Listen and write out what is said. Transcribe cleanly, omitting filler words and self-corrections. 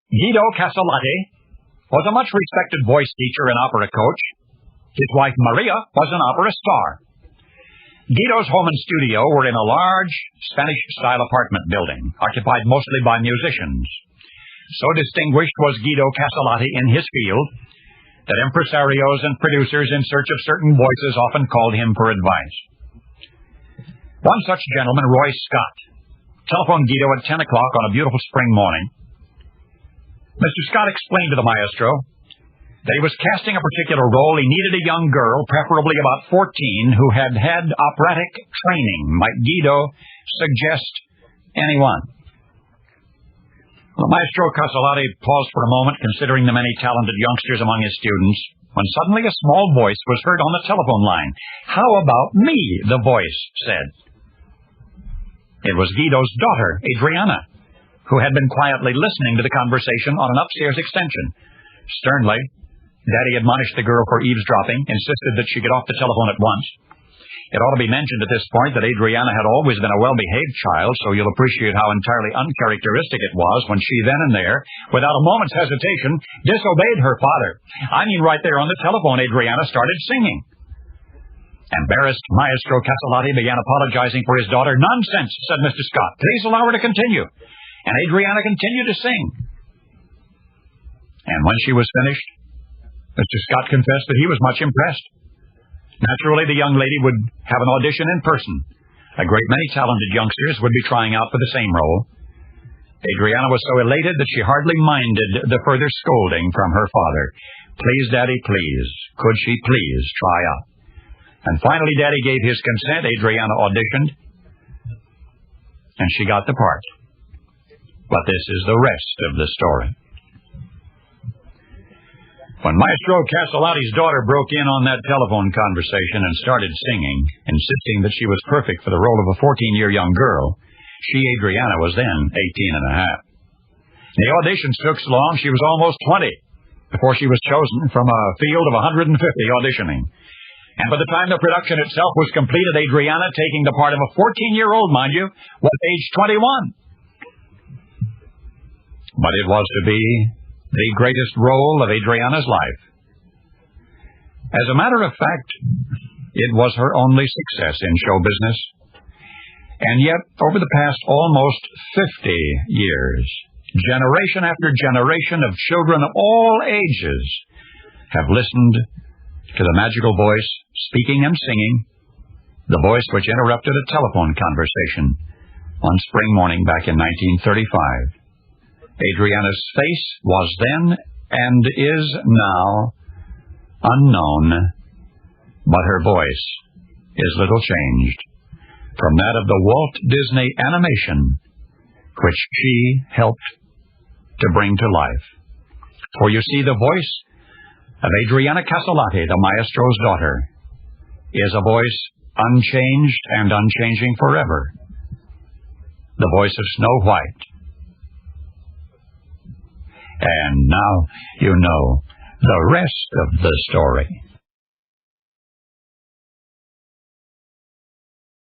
Guido Castellati was a much-respected voice teacher and opera coach. His wife, Maria, was an opera star. Guido's home and studio were in a large Spanish-style apartment building, occupied mostly by musicians. So distinguished was Guido Castellati in his field that impresarios and producers in search of certain voices often called him for advice. One such gentleman, Roy Scott, telephoned Guido at 10 o'clock on a beautiful spring morning. Mr. Scott explained to the maestro that he was casting a particular role. He needed a young girl, preferably about 14, who had had operatic training. Might Guido suggest anyone? Well, Maestro Castellati paused for a moment, considering the many talented youngsters among his students, when suddenly a small voice was heard on the telephone line. "How about me?" the voice said. It was Guido's daughter, Adriana, who had been quietly listening to the conversation on an upstairs extension. Sternly, Daddy admonished the girl for eavesdropping, insisted that she get off the telephone at once. It ought to be mentioned at this point that Adriana had always been a well-behaved child, so you'll appreciate how entirely uncharacteristic it was when she then and there, without a moment's hesitation, disobeyed her father. I mean, right there on the telephone, Adriana started singing. Embarrassed, Maestro Castellati began apologizing for his daughter. "Nonsense," said Mr. Scott. "Please allow her to continue." And Adriana continued to sing. And when she was finished, Mr. Scott confessed that he was much impressed. Naturally, the young lady would have an audition in person. A great many talented youngsters would be trying out for the same role. Adriana was so elated that she hardly minded the further scolding from her father. "Please, Daddy, please. Could she please try out?" And finally, Daddy gave his consent. Adriana auditioned, and she got the part. But this is the rest of the story. When Maestro Castellati's daughter broke in on that telephone conversation and started singing, insisting that she was perfect for the role of a 14-year young girl, she, Adriana, was then 18 and a half. The auditions took so long she was almost 20 before she was chosen from a field of 150 auditioning. And by the time the production itself was completed, Adriana, taking the part of a 14-year-old, mind you, was age 21. But it was to be the greatest role of Adriana's life. As a matter of fact, it was her only success in show business. And yet, over the past almost 50 years, generation after generation of children of all ages have listened to the magical voice, speaking and singing, the voice which interrupted a telephone conversation one spring morning back in 1935. Adriana's face was then and is now unknown, but her voice is little changed from that of the Walt Disney animation which she helped to bring to life. For you see, the voice of Adriana Castellati, the maestro's daughter, is a voice unchanged and unchanging forever. The voice of Snow White. And now you know the rest of the story.